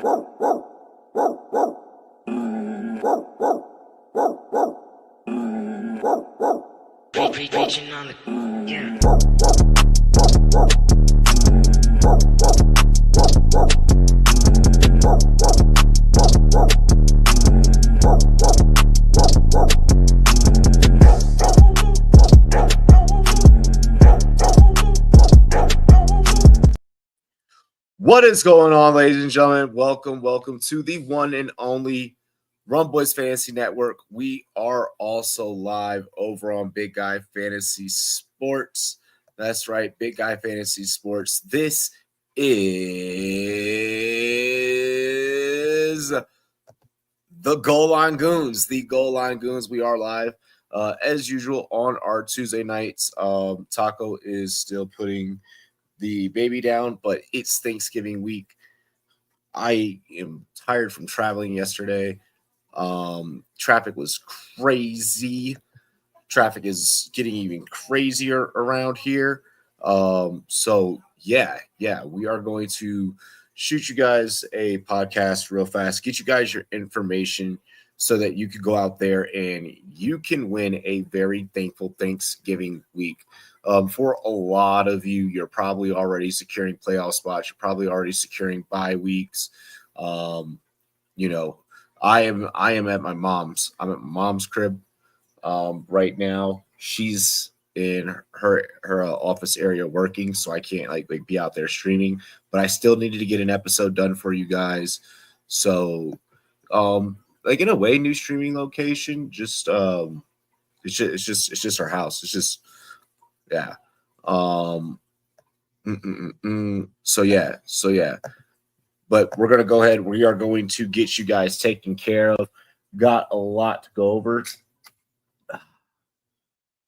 Preaching on the yeah. What is going on, ladies and gentlemen? Welcome to the one and only Rumboyz Fantasy Network. We are also live over on Big Guy Fantasy Sports. That's right, Big Guy Fantasy Sports. This is the Goal Line Goons. The Goal Line Goons. We are live as usual on our Tuesday nights. Taco is still putting the baby down, but it's Thanksgiving week. I am tired from traveling yesterday. Traffic was crazy. Traffic is getting even crazier around here. So yeah, we are going to shoot you guys a podcast real fast, get you guys your information so that you can go out there and you can win a very thankful Thanksgiving week. For a lot of you, you're probably already securing playoff spots. You're probably already securing bye weeks. I am at my mom's. I'm at my mom's crib right now. She's in her office area working, so I can't like be out there streaming. But I still needed to get an episode done for you guys. So, in a way, new streaming location. Just it's just our house. It's just yeah. So yeah. But we're gonna go ahead. We are going to get you guys taken care of. Got a lot to go over.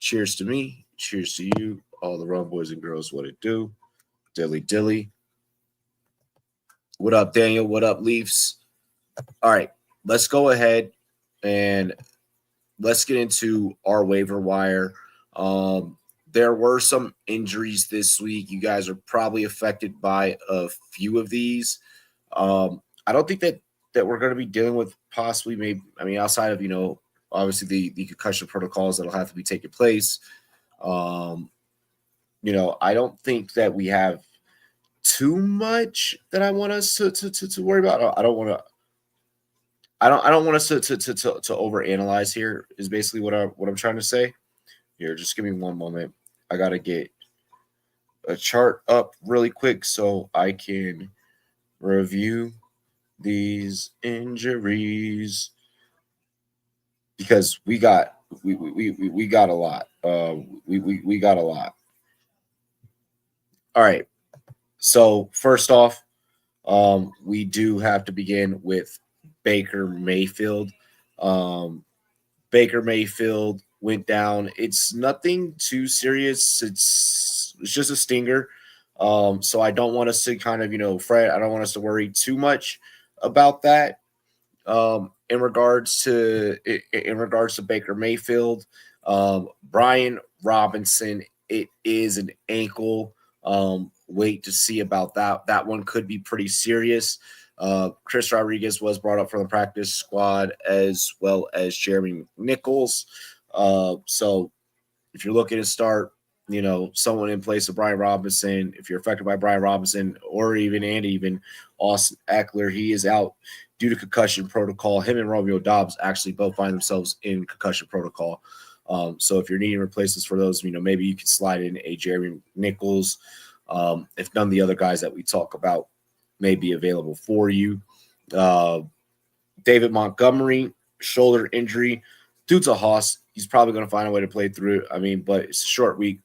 Cheers to me. Cheers to you, all the Rum boys and girls. What it do? Dilly. What up, Daniel? What up, Leafs? All right, let's go ahead and let's get into our waiver wire. There were some injuries this week. You guys are probably affected by a few of these. I don't think that we're going to be dealing with possibly outside of, obviously the concussion protocols that'll have to be taking place. I don't think that we have too much that I want us to worry about. I don't want us to overanalyze here is basically what I'm trying to say. Here, just give me one moment. I got to get a chart up really quick so I can review these injuries because we got a lot. We got a lot. All right. So first off, we do have to begin with Baker Mayfield. Baker Mayfield went down. It's nothing too serious. It's just a stinger. So I don't want us to kind of, fret. I don't want us to worry too much about that. In regards to Baker Mayfield, Brian Robinson, it is an ankle. Wait to see about that. That one could be pretty serious. Chris Rodriguez was brought up from the practice squad as well as Jeremy Nichols. So if you're looking to start, someone in place of Brian Robinson, if you're affected by Brian Robinson or even Austin Eckler, he is out due to concussion protocol. Him and Romeo Doubs actually both find themselves in concussion protocol. So if you're needing replacements for those, maybe you can slide in a Jeremy Nichols. If none of the other guys that we talk about may be available for you. David Montgomery, shoulder injury due to Haas. He's probably going to find a way to play through it. But it's a short week,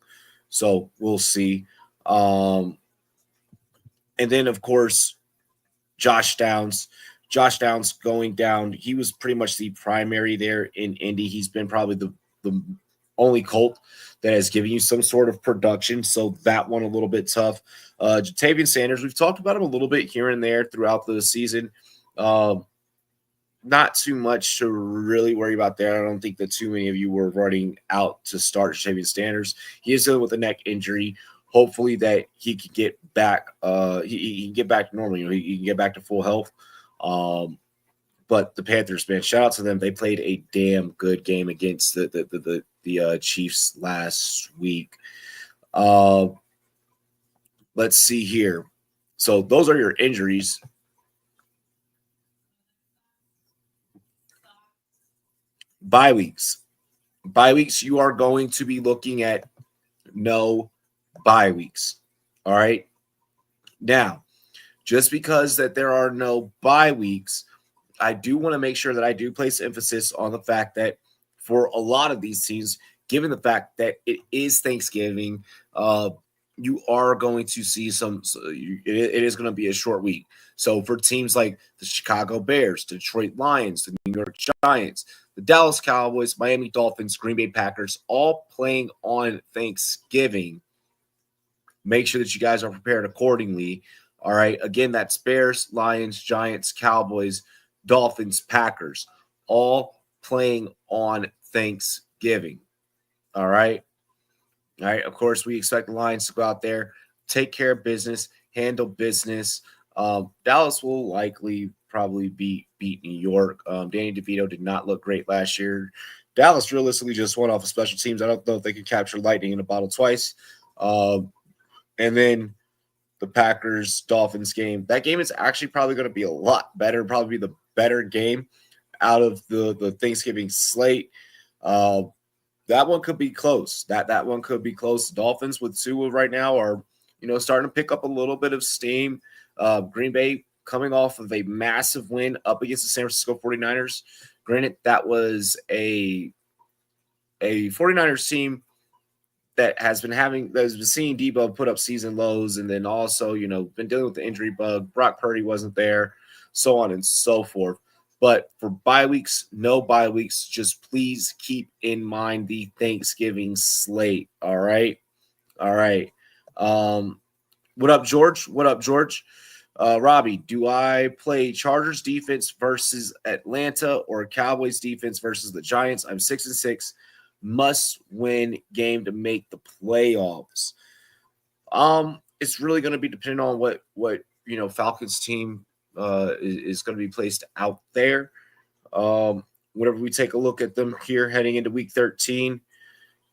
so we'll see. And then, of course, Josh Downs. Josh Downs going down. He was pretty much the primary there in Indy. He's been probably the only Colt that has given you some sort of production. So that one a little bit tough. Jatavian Sanders, we've talked about him a little bit here and there throughout the season. Not too much to really worry about there. I don't think that too many of you were running out to start Jatavian Sanders. He is dealing with a neck injury. Hopefully that he can get back. He can get back to normal. He can get back to full health. But the Panthers, man, shout out to them. They played a damn good game against the Chiefs last week. Let's see here. So those are your injuries. Bye weeks. Bye weeks, you are going to be looking at no bye weeks. All right. Now, just because that there are no bye weeks, I do want to make sure that I do place emphasis on the fact that for a lot of these teams, given the fact that it is Thanksgiving, you are going to see it is going to be a short week. So for teams like the Chicago Bears, Detroit Lions, the New York Giants, the Dallas Cowboys, Miami Dolphins, Green Bay Packers, all playing on Thanksgiving, make sure that you guys are prepared accordingly. All right. Again, that's Bears, Lions, Giants, Cowboys, Dolphins, Packers, all playing on Thanksgiving. All right. All right. Of course, we expect the Lions to go out there, take care of business, handle business. Dallas will likely probably beat New York. Danny DeVito did not look great last year. Dallas realistically just went off of special teams. I don't know if they can capture lightning in a bottle twice. And then the Packers-Dolphins game. That game is actually probably going to be a lot better, probably the better game out of the Thanksgiving slate. That one could be close. That one could be close. Dolphins with Tua right now are, starting to pick up a little bit of steam. Green Bay coming off of a massive win up against the San Francisco 49ers. Granted, that was a 49ers team that has been seeing Debo put up season lows, and then also, been dealing with the injury bug. Brock Purdy wasn't there, so on and so forth. But for bye weeks, no bye weeks, just please keep in mind the Thanksgiving slate. All right. All right. What up, George? What up, George? Robbie, do I play Chargers defense versus Atlanta or Cowboys defense versus the Giants? I'm 6-6. Must-win game to make the playoffs. It's really going to be depending on what Falcons team is going to be placed out there. Whenever we take a look at them here heading into Week 13,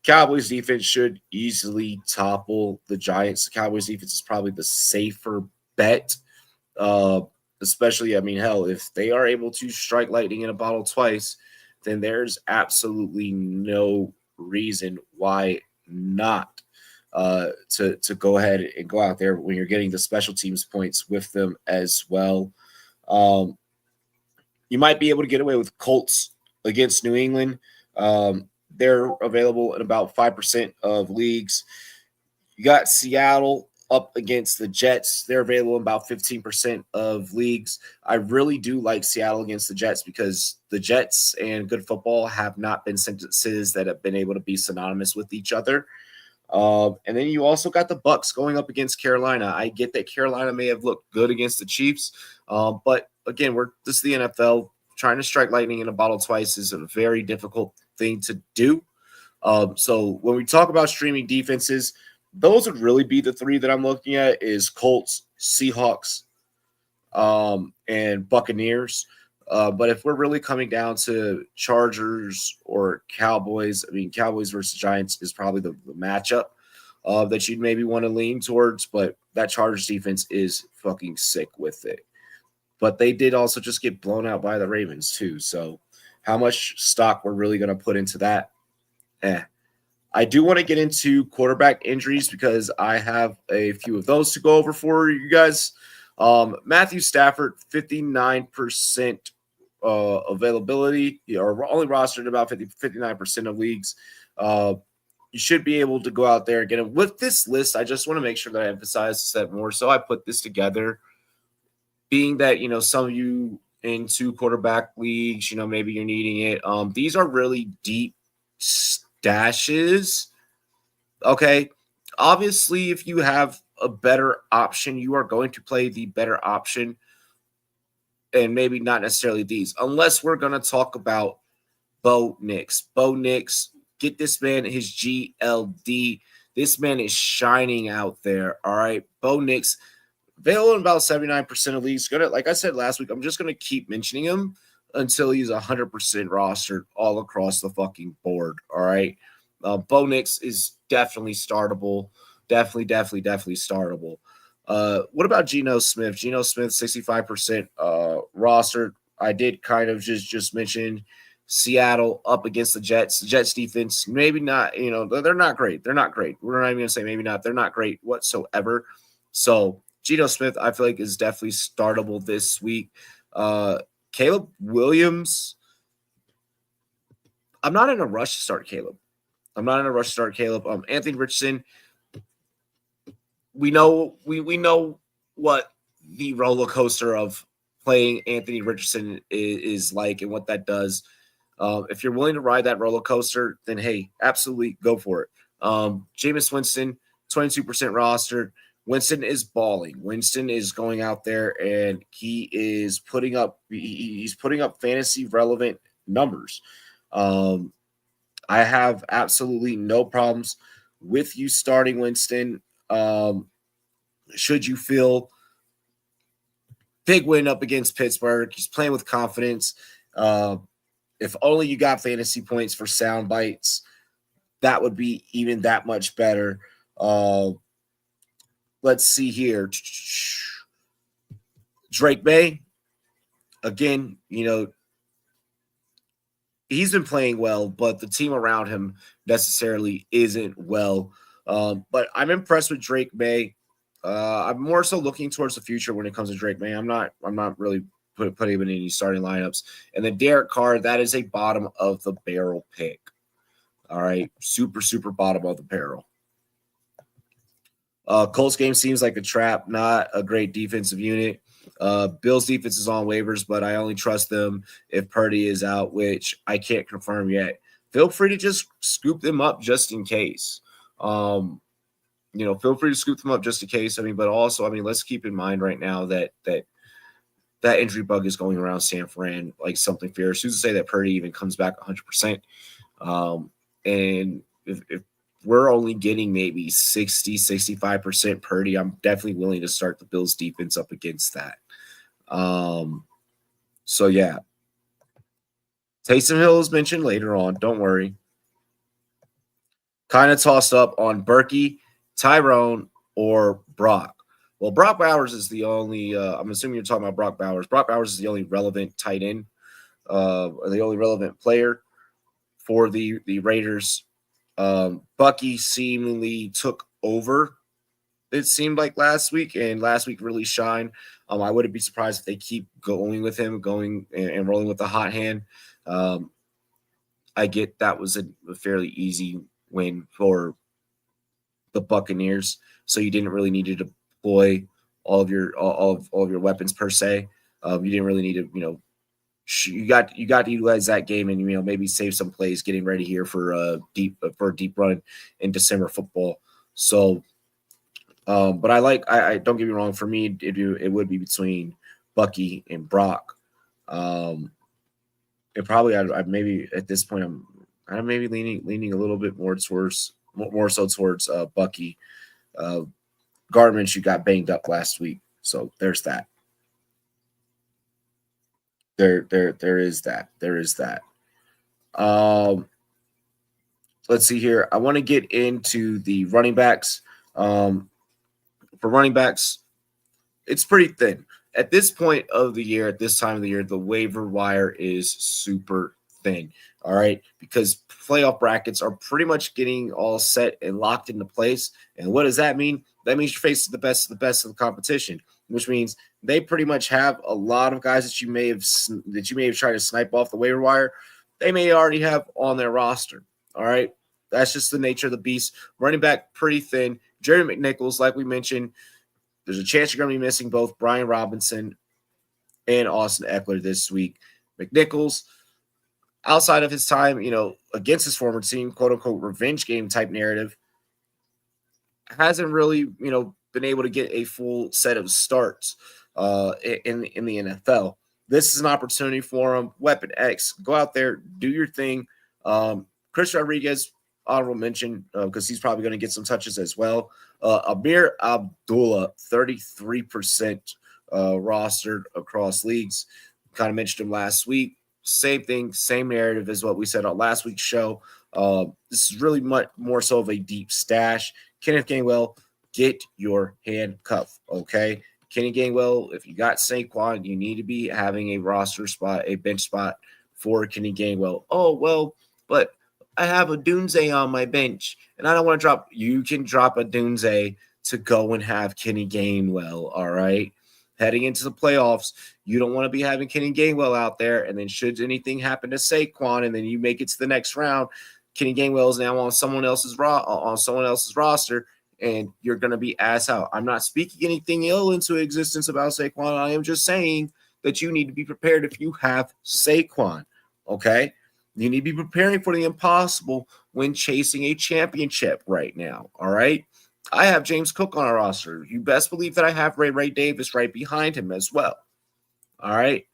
Cowboys defense should easily topple the Giants. The Cowboys defense is probably the safer bet. Especially, hell, if they are able to strike lightning in a bottle twice, then there's absolutely no reason why not to go ahead and go out there when you're getting the special teams points with them as well. You might be able to get away with Colts against New England. They're available in about 5% of leagues. You got Seattle up against the Jets. They're available in about 15% of leagues. I really do like Seattle against the Jets because the Jets and good football have not been sentences that have been able to be synonymous with each other. And then you also got the Bucks going up against Carolina. I get that Carolina may have looked good against the Chiefs, but again, this is the NFL. Trying to strike lightning in a bottle twice is a very difficult thing to do. So when we talk about streaming defenses, those would really be the three that I'm looking at is Colts, Seahawks, and Buccaneers. But if we're really coming down to Chargers or Cowboys, Cowboys versus Giants is probably the matchup that you'd maybe want to lean towards. But that Chargers defense is fucking sick with it. But they did also just get blown out by the Ravens too. So how much stock we're really going to put into that? I do want to get into quarterback injuries because I have a few of those to go over for you guys. Matthew Stafford, 59% availability, or only rostered about 59% of leagues. You should be able to go out there and get him. With this list, I just want to make sure that I emphasize that more. So I put this together, being that, some of you in 2 quarterback leagues, maybe you're needing it. These are really deep stashes. Okay. Obviously, if you have a better option, you are going to play the better option and maybe not necessarily these, unless we're going to talk about Bo Nix. Bo Nix, get this man his GLD. This man is shining out there. All right. Bo Nix, available in about 79% of leagues. Like I said last week, I'm just going to keep mentioning him until he's 100% rostered all across the fucking board. All right. Bo Nix is definitely startable. Definitely startable. What about Geno Smith? Geno Smith, 65% rostered. I did kind of just mention Seattle up against the Jets. The Jets defense, maybe not, they're not great. They're not great. We're not even going to say maybe not. They're not great whatsoever. So Geno Smith, I feel like, is definitely startable this week. Caleb Williams, I'm not in a rush to start Caleb. Anthony Richardson, we know what the roller coaster of playing Anthony Richardson is like and what that does. If you're willing to ride that roller coaster, then hey, absolutely go for it. Jameis Winston, 22% rostered. Winston is balling. Winston is going out there and he's putting up fantasy relevant numbers. I have absolutely no problems with you starting Winston. Should you feel big win up against Pittsburgh, he's playing with confidence. If only you got fantasy points for sound bites, that would be even that much better. Let's see here. Drake May, again, he's been playing well, but the team around him necessarily isn't well. But I'm impressed with Drake May. I'm more so looking towards the future when it comes to Drake May. I'm not really putting him in any starting lineups. And then Derek Carr, that is a bottom of the barrel pick. All right, super bottom of the barrel. Colts game seems like a trap, not a great defensive unit. Bills defense is on waivers, but I only trust them if Purdy is out, which I can't confirm yet. Feel free to just scoop them up just in case. Feel free to scoop them up just in case. But also, let's keep in mind right now that injury bug is going around San Fran like something fierce. Who's to say that Purdy even comes back 100%? And if we're only getting maybe 60-65% Purdy, I'm definitely willing to start the Bills defense up against that. So yeah. Taysom Hill is mentioned later on. Don't worry. Kind of tossed up on Berkey, Tyrone, or Brock. Well, Brock Bowers is the only I'm assuming you're talking about Brock Bowers. Brock Bowers is the only relevant tight end, or the only relevant player for the Raiders. Bucky seemingly took over, it seemed like last week, and last week really shined. I wouldn't be surprised if they keep going with him, going and rolling with the hot hand. I get that was a fairly easy win for the Buccaneers, so you didn't really need to deploy all of your weapons per se. You didn't really need to, you got to utilize that game and maybe save some plays getting ready here for a deep run in December football. So, but I don't get me wrong. For me, it would be between Bucky and Brock. It probably I maybe at this point I'm maybe leaning a little bit more so towards Bucky. Garbage, you got banged up last week, so there's that. There is that. Let's see here. I want to get into the running backs. For running backs, it's pretty thin. At this point of the year, at this time of the year, the waiver wire is super thin. All right, because playoff brackets are pretty much getting all set and locked into place. And what does that mean? That means you're facing the best of the competition, which means they pretty much have a lot of guys that you may have tried to snipe off the waiver wire. They may already have on their roster. All right, that's just the nature of the beast. Running back pretty thin. Jerry McNichols, like we mentioned, there's a chance you're going to be missing both Brian Robinson and Austin Eckler this week. McNichols, outside of his time, against his former team, quote unquote revenge game type narrative, hasn't really, been able to get a full set of starts in the NFL. This is an opportunity for him. Weapon X, go out there, do your thing. Chris Rodriguez, honorable mention, because he's probably going to get some touches as well. Amir Abdullah, 33% rostered across leagues. Kind of mentioned him last week. Same thing, same narrative as what we said on last week's show. This is really much more so of a deep stash. Kenneth Gainwell, get your handcuff, okay? Kenny Gainwell, if you got Saquon, you need to be having a roster spot, a bench spot for Kenny Gainwell. Oh, well, but I have a Dunze on my bench, and I don't want to drop. You can drop a Dunze to go and have Kenny Gainwell, all right? Heading into the playoffs, you don't want to be having Kenny Gainwell out there, and then should anything happen to Saquon, and then you make it to the next round, Kenny Gainwell is now on someone else's roster, and you're going to be ass out. I'm not speaking anything ill into existence about Saquon. I am just saying that you need to be prepared if you have Saquon, okay? You need to be preparing for the impossible when chasing a championship right now, all right? I have James Cook on our roster. You best believe that I have Ray Davis right behind him as well, all right?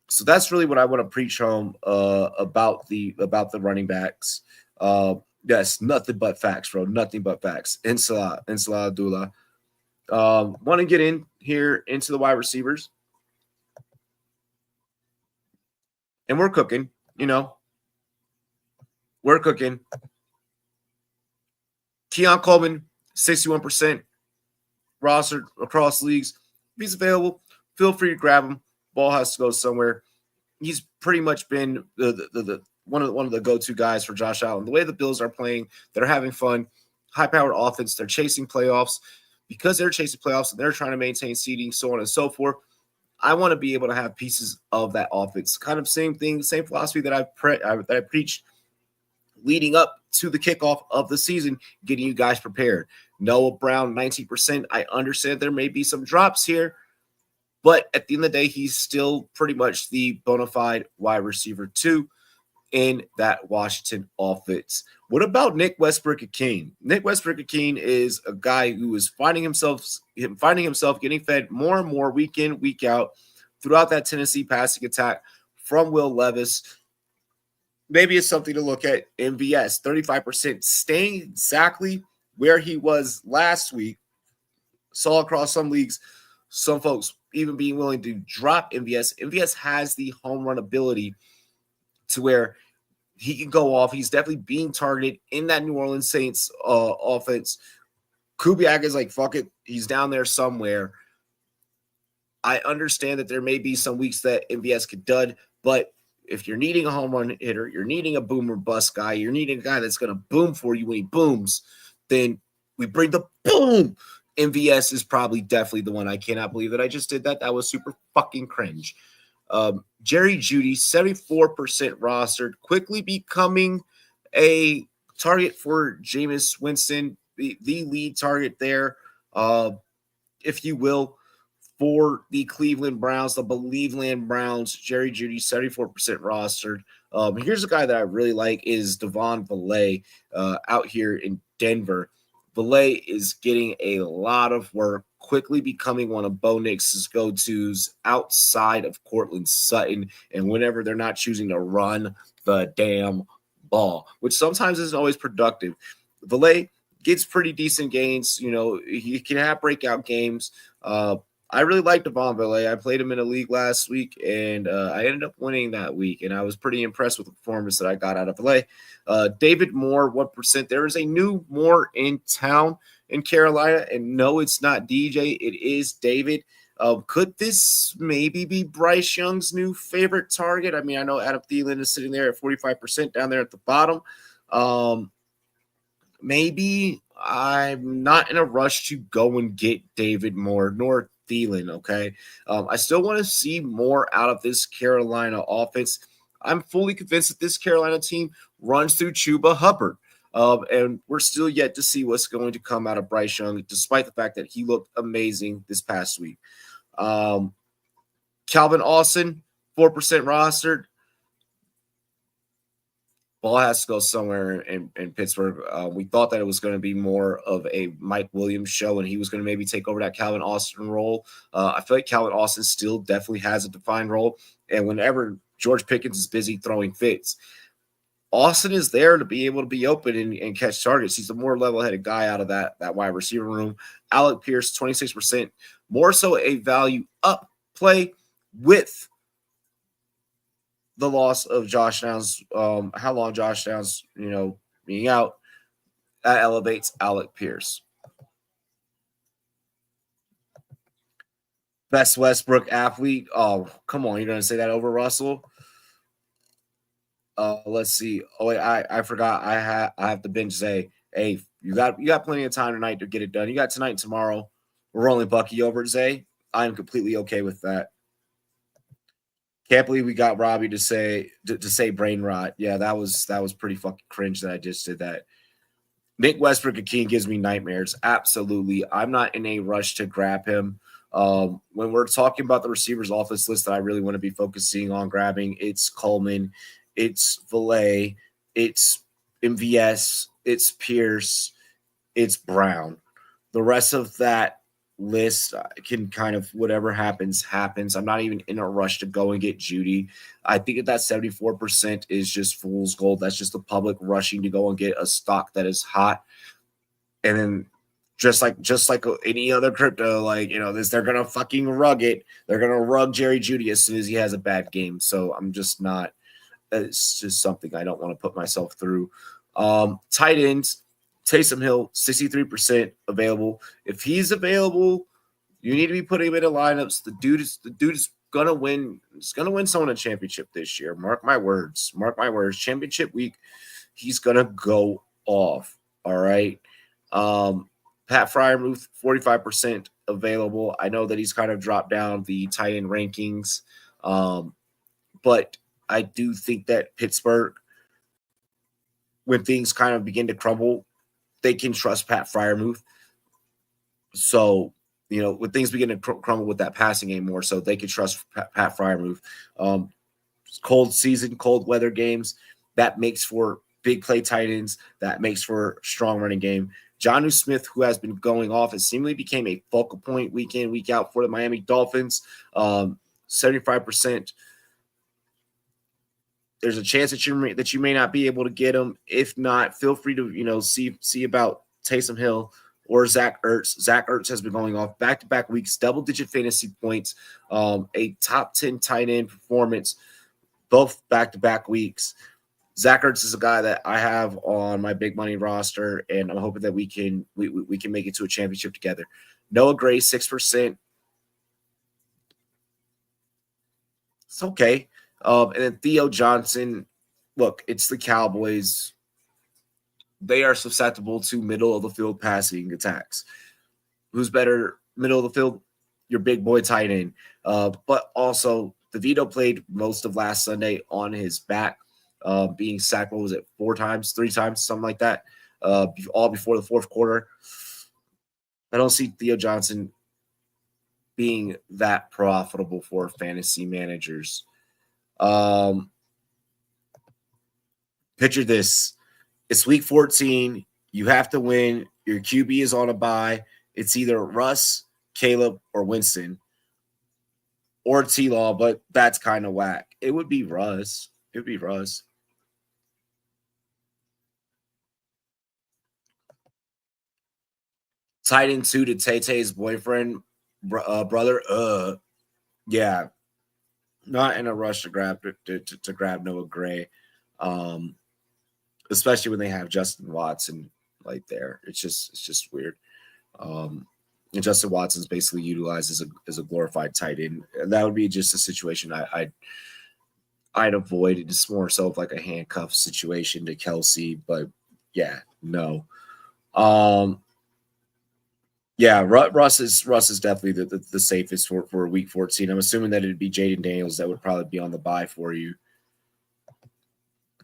So that's really what I want to preach home about the running backs. Yes, nothing but facts, bro. Nothing but facts. Inshallah Abdullah. Want to get in here into the wide receivers. And we're cooking, We're cooking. Keon Coleman, 61% rostered across leagues. If he's available, feel free to grab him. Ball has to go somewhere. He's pretty much been the one of the go-to guys for Josh Allen. The way the Bills are playing, they're having fun, high-powered offense. They're chasing playoffs. Because they're chasing playoffs and they're trying to maintain seeding, so on and so forth. I want to be able to have pieces of that offense. Kind of same thing, same philosophy that I preached leading up to the kickoff of the season, getting you guys prepared. Noah Brown, 19%. I understand there may be some drops here, but at the end of the day, he's still pretty much the bona fide wide receiver 2 in that Washington offense. What about Nick Westbrook-Ikhine? Nick Westbrook-Ikhine is a guy who is finding himself getting fed more and more week in, week out throughout that Tennessee passing attack from Will Levis. Maybe it's something to look at. MVS, 35%, staying exactly where he was last week. Saw across some leagues, some folks even being willing to drop MVS. MVS has the home run ability to where he can go off. He's definitely being targeted in that New Orleans Saints offense. Kubiak is like, fuck it. He's down there somewhere. I understand that there may be some weeks that MVS could dud, but if you're needing a home run hitter, you're needing a boom or bust guy, you're needing a guy that's going to boom for you when he booms, then we bring the boom. MVS is probably definitely the one. I cannot believe that I just did that. That was super fucking cringe. Jerry Jeudy, 74% rostered, quickly becoming a target for Jameis Winston, the lead target there, if you will, for the Cleveland Browns, the Believeland Browns. Jerry Jeudy, 74% rostered. Here's a guy that I really like is Devon Villay out here in Denver. Villay is getting a lot of work, quickly becoming one of Bo Nix's go-tos outside of Cortland Sutton, and whenever they're not choosing to run the damn ball, which sometimes isn't always productive. Villay gets pretty decent gains. He can have breakout games. I really like Devon Villay. I played him in a league last week, and I ended up winning that week, and I was pretty impressed with the performance that I got out of Villay. David Moore, 1%. There is a new Moore in town in Carolina, and no, it's not DJ. It is David. Could this maybe be Bryce Young's new favorite target? I mean, I know Adam Thielen is sitting there at 45% down there at the bottom. Maybe. I'm not in a rush to go and get David Moore nor Thielen, okay? I still want to see more out of this Carolina offense. I'm fully convinced that this Carolina team runs through Chuba Hubbard, and we're still yet to see what's going to come out of Bryce Young, despite the fact that he looked amazing this past week. Calvin Austin, 4% rostered. Ball has to go somewhere in Pittsburgh. We thought that it was going to be more of a Mike Williams show, and he was going to maybe take over that Calvin Austin role. I feel like Calvin Austin still definitely has a defined role, and whenever George Pickens is busy throwing fits, Austin is there to be able to be open and catch targets. He's a more level-headed guy out of that wide receiver room. Alec Pierce, 26%, more so a value up play with the loss of Josh Downs. How long Josh Downs, being out, that elevates Alec Pierce. Best Westbrook athlete. Oh, come on. You're going to say that over Russell? Let's see. Oh, wait, I forgot. I have to bench Zay. Hey, you got plenty of time tonight to get it done. You got tonight and tomorrow. We're rolling Bucky over Zay. I'm completely okay with that. Can't believe we got Robbie to say brain rot. Yeah, that was pretty fucking cringe that I just did that. Nick Westbrook-Akeem gives me nightmares. Absolutely. I'm not in a rush to grab him. When we're talking about the receivers office list that I really want to be focusing on grabbing, it's Coleman, it's Valet, it's MVS, it's Pierce, it's Brown. The rest of that list can kind of whatever happens. I'm not even in a rush to go and get Judy. I think that 74% is just fool's gold. That's just the public rushing to go and get a stock that is hot. And then just like any other crypto, they're gonna fucking rug it. They're gonna rug Jerry Judy as soon as he has a bad game. So I'm just not. It's just something I don't want to put myself through. Tight ends, Taysom Hill, 63% available. If he's available, you need to be putting him in the lineups. The dude is gonna win. He's gonna win someone a championship this year. Mark my words. Championship week, he's gonna go off. All right. Pat Freiermuth, 45% available. I know that he's kind of dropped down the tight end rankings, but I do think that Pittsburgh, when things kind of begin to crumble, they can trust Pat Freiermuth. So, when things begin to crumble with that passing game more, so they can trust Pat Freiermuth. Cold season, cold weather games, that makes for big play tight ends, that makes for strong running game. Jonnu Smith, who has been going off, it seemingly became a focal point week in, week out for the Miami Dolphins. 75%. There's a chance that you may not be able to get him. If not, feel free to see about Taysom Hill or Zach Ertz. Zach Ertz has been going off back-to-back weeks, double-digit fantasy points, a top 10 tight end performance, both back-to-back weeks. Zach Ertz is a guy that I have on my big money roster, and I'm hoping that we can make it to a championship together. Noah Gray, 6%. It's okay. And then Theo Johnson, look, it's the Cowboys. They are susceptible to middle-of-the-field passing attacks. Who's better middle of the field? Your big boy tight end. But also, DeVito played most of last Sunday on his back, being sacked, what was it, 3 times, something like that, all before the fourth quarter. I don't see Theo Johnson being that profitable for fantasy managers. Picture this. It's week 14. You have to win. Your QB is on a bye. It's either Russ, Caleb, or Winston, or T-Law, but that's kind of whack. It would be Russ. Tight end 2 to Tay-Tay's boyfriend, brother. Yeah. Not in a rush to grab Noah Gray, especially when they have Justin Watson right there. It's just weird. And Justin Watson's basically utilized as a glorified tight end. And that would be just a situation I'd avoid. It's more so of like a handcuff situation to Kelsey, but yeah, no. Yeah, Russ is definitely the safest for week 14. I'm assuming that it'd be Jaden Daniels that would probably be on the bye for you.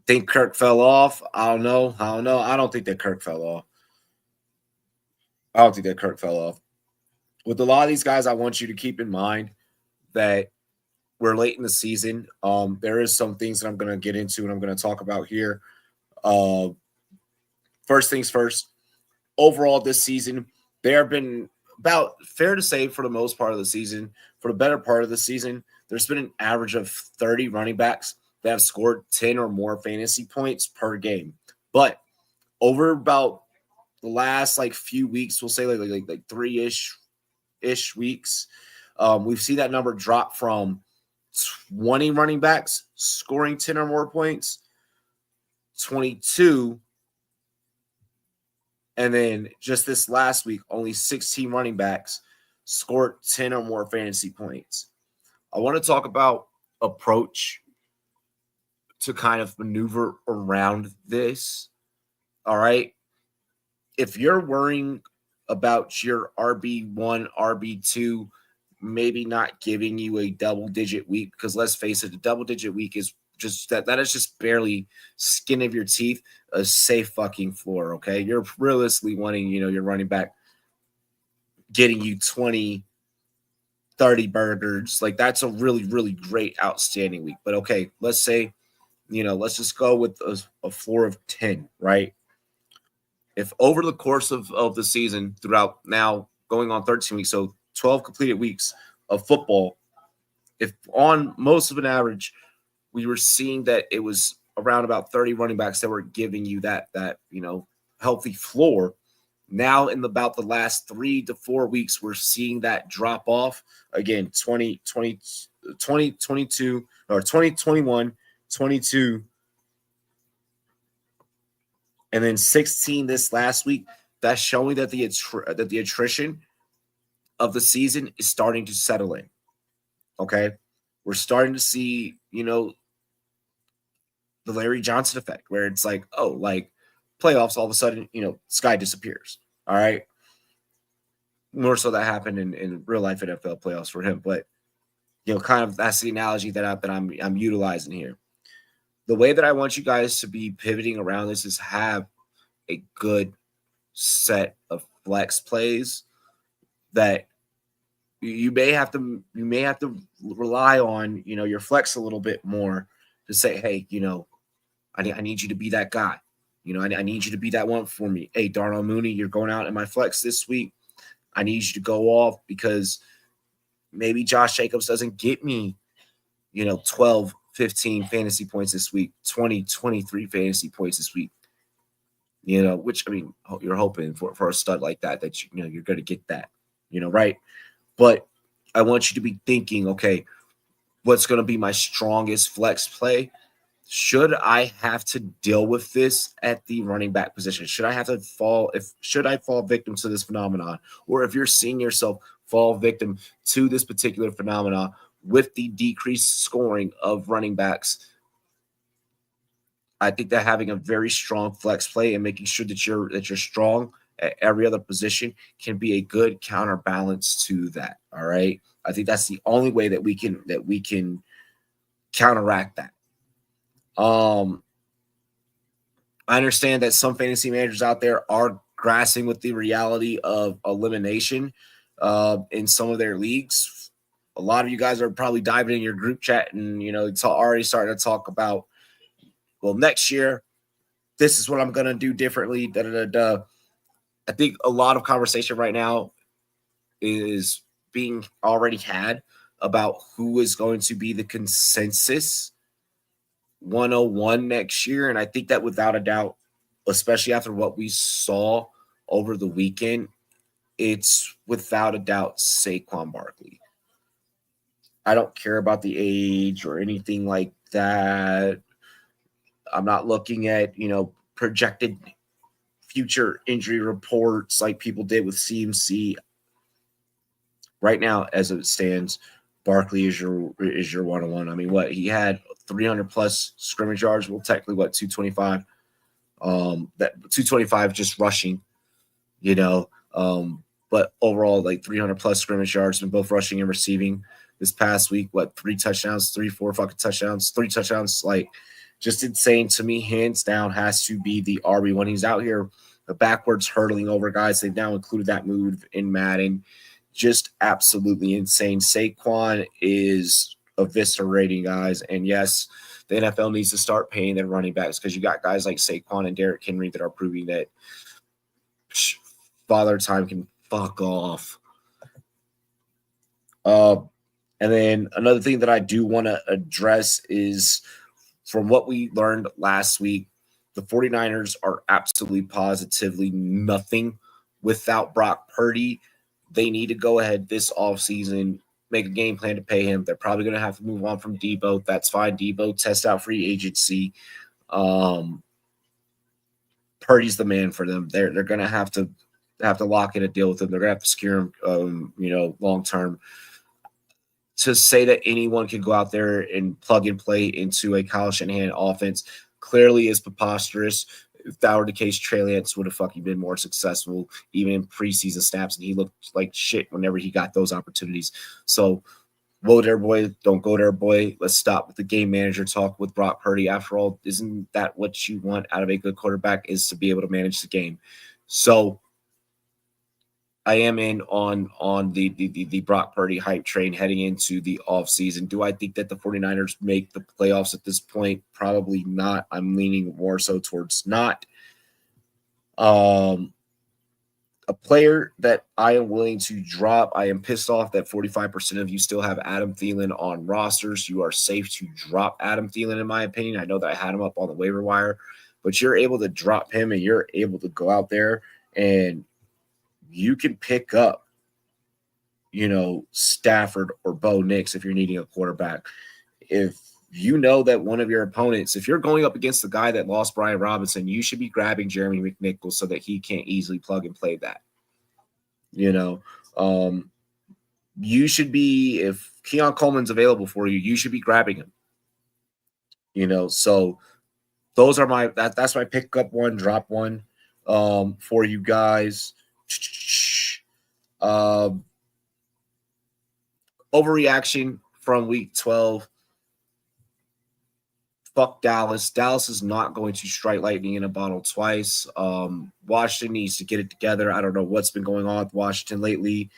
Think Kirk fell off? I don't know. I don't think that Kirk fell off. With a lot of these guys, I want you to keep in mind that we're late in the season. There is some things that I'm going to get into and I'm going to talk about here. First things first, overall this season, there have been about, fair to say, for the most part of the season, for the better part of the season, there's been an average of 30 running backs that have scored 10 or more fantasy points per game. But over about the last like few weeks, we'll say like 3-ish weeks, we've seen that number drop from 20 running backs scoring 10 or more points, 22, and then just this last week, only 16 running backs scored 10 or more fantasy points. I want to talk about approach to kind of maneuver around this. All right. If you're worrying about your RB1, RB2, maybe not giving you a double-digit week, because let's face it, the double-digit week is just that is just barely skin of your teeth, a safe fucking floor, okay? You're realistically wanting, your running back getting you 20, 30 burgers. Like, that's a really, really great, outstanding week. But, okay, let's say, let's just go with a floor of 10, right? If over the course of the season, throughout now going on 13 weeks, so 12 completed weeks of football, if on most of an average, we were seeing that it was around about 30 running backs that were giving you that healthy floor. Now in about the last 3 to 4 weeks, we're seeing that drop off again, 22, or 21, 22, and then 16 this last week. That's showing that the attrition of the season is starting to settle in. Okay, we're starting to see, the Larry Johnson effect, where it's like, oh, like playoffs, all of a sudden, sky disappears. All right, more so that happened in real life NFL playoffs for him, but kind of that's the analogy that I'm utilizing here. The way that I want you guys to be pivoting around this is have a good set of flex plays that you may have to rely on, your flex a little bit more to say, hey, I need you to be that guy. I need you to be that one for me. Hey, Darnell Mooney, you're going out in my flex this week. I need you to go off because maybe Josh Jacobs doesn't get me, 12, 15 fantasy points this week, 20, 23 fantasy points this week. Which, I mean, you're hoping for a stud like that you're going to get that, right? But I want you to be thinking, okay, what's going to be my strongest flex play? Should I have to deal with this at the running back position? Should I fall victim to this phenomenon? Or if you're seeing yourself fall victim to this particular phenomenon with the decreased scoring of running backs, I think that having a very strong flex play and making sure that you're strong at every other position can be a good counterbalance to that. All right. I think that's the only way that we can counteract that. I understand that some fantasy managers out there are grasping with the reality of elimination in some of their leagues. A lot of you guys are probably diving in your group chat and, it's already starting to talk about, well, next year, this is what I'm going to do differently. Da, da, da, da. I think a lot of conversation right now is being already had about who is going to be the consensus 101 next year. And I think that without a doubt, especially after what we saw over the weekend, it's without a doubt Saquon Barkley. I don't care about the age or anything like that. I'm not looking at, projected future injury reports like people did with CMC. Right now, as it stands, Barkley is your 101. I mean, what he had 300 plus scrimmage yards. Well, technically, 225. That 225 just rushing, but overall, like 300 plus scrimmage yards in both rushing and receiving. This past week, 3 touchdowns, 4 fucking touchdowns, 3 touchdowns, like just insane to me. Hands down, has to be the RB1. He's out here backwards hurdling over guys. They've now included that move in Madden. Just absolutely insane. Saquon is eviscerating guys, and yes, the NFL needs to start paying their running backs because you got guys like Saquon and Derrick Henry that are proving that Father Time can fuck off. And then another thing that I do want to address is from what we learned last week, the 49ers are absolutely positively nothing without Brock Purdy. They need to go ahead this offseason, make a game plan to pay him. They're probably going to have to move on from Debo. That's fine. Debo, test out free agency. Purdy's the man for them. They're going to have to lock in a deal with him. They're going to have to secure him, long term. To say that anyone can go out there and plug and play into a Kyle Shanahan offense clearly is preposterous. If that were the case, Trey Lance would have fucking been more successful, even in preseason snaps, and he looked like shit whenever he got those opportunities. So, whoa there, boy. Don't go there, boy. Let's stop with the game manager talk with Brock Purdy. After all, isn't that what you want out of a good quarterback, is to be able to manage the game? So, I am in on the Brock Purdy hype train heading into the offseason. Do I think that the 49ers make the playoffs at this point? Probably not. I'm leaning more so towards not. A player that I am willing to drop, I am pissed off that 45% of you still have Adam Thielen on rosters. You are safe to drop Adam Thielen, in my opinion. I know that I had him up on the waiver wire, but you're able to drop him and you're able to go out there and you can pick up, Stafford or Bo Nix if you're needing a quarterback. If you know that one of your opponents, if you're going up against the guy that lost Brian Robinson, you should be grabbing Jeremy McNichols so that he can't easily plug and play that. You should be, if Keon Coleman's available for you, you should be grabbing him. So those are that's my pick up one, drop one for you guys. Overreaction from week 12. Fuck Dallas. Dallas is not going to strike lightning in a bottle twice. Washington needs to get it together. I don't know what's been going on with Washington lately.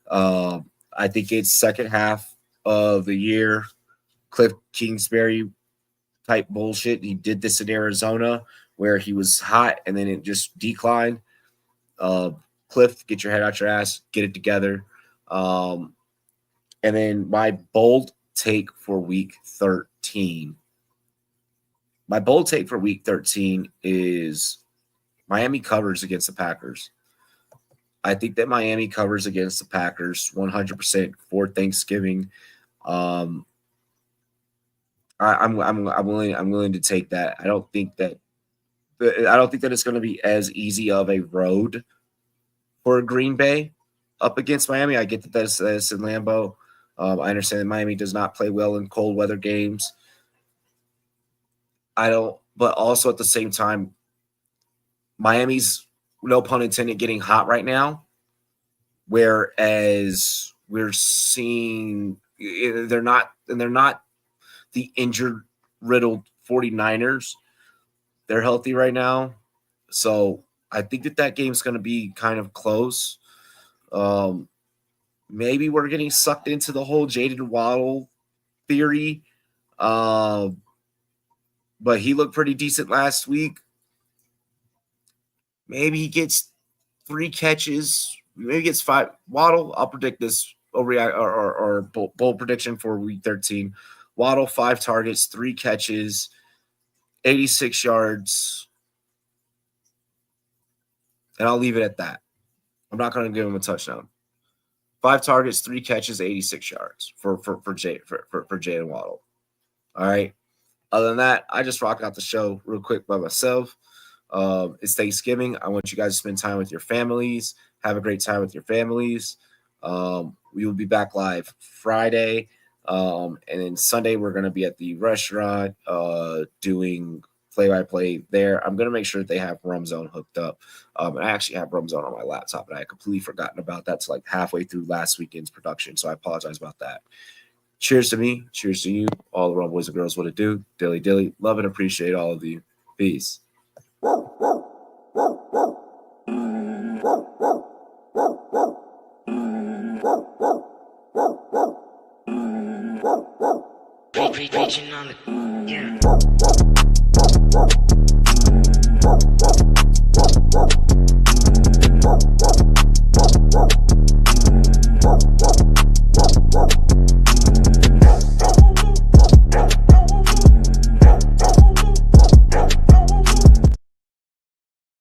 I think it's second half of the year. Cliff Kingsbury type bullshit. He did this in Arizona where he was hot and then it just declined. Cliff, get your head out your ass, get it together. And then my bold take for week 13. My bold take for week 13 is Miami covers against the Packers. I think that Miami covers against the Packers 100% for Thanksgiving. I'm willing to take that. I don't think that it's going to be as easy of a road for Green Bay up against Miami. I get that that's in Lambeau. I understand that Miami does not play well in cold weather games. But also at the same time, Miami's, no pun intended, getting hot right now. Whereas we're seeing they're not the injured riddled 49ers. They're healthy right now. So I think that game's going to be kind of close. Maybe we're getting sucked into the whole Jadon Waddle theory. But he looked pretty decent last week. Maybe he gets 3 catches. Maybe he gets 5. Waddle, I'll predict this or bold prediction for week 13. Waddle, 5 targets, 3 catches, 86 yards. And I'll leave it at that. I'm not going to give him a touchdown. 5 targets, 3 catches, 86 yards for Jaylen Waddle. All right. Other than that, I just rock out the show real quick by myself. It's Thanksgiving. I want you guys to spend time with your families. Have a great time with your families. We will be back live Friday. And then Sunday, we're going to be at the restaurant doing play-by-play there. I'm going to make sure that they have Rum Zone hooked up. I actually have Rum Zone on my laptop, and I had completely forgotten about that. It's like halfway through last weekend's production, so I apologize about that. Cheers to me. Cheers to you. All the Rum Boys and Girls, what it do. Dilly dilly. Love and appreciate all of you. Peace. Preaching on the, yeah.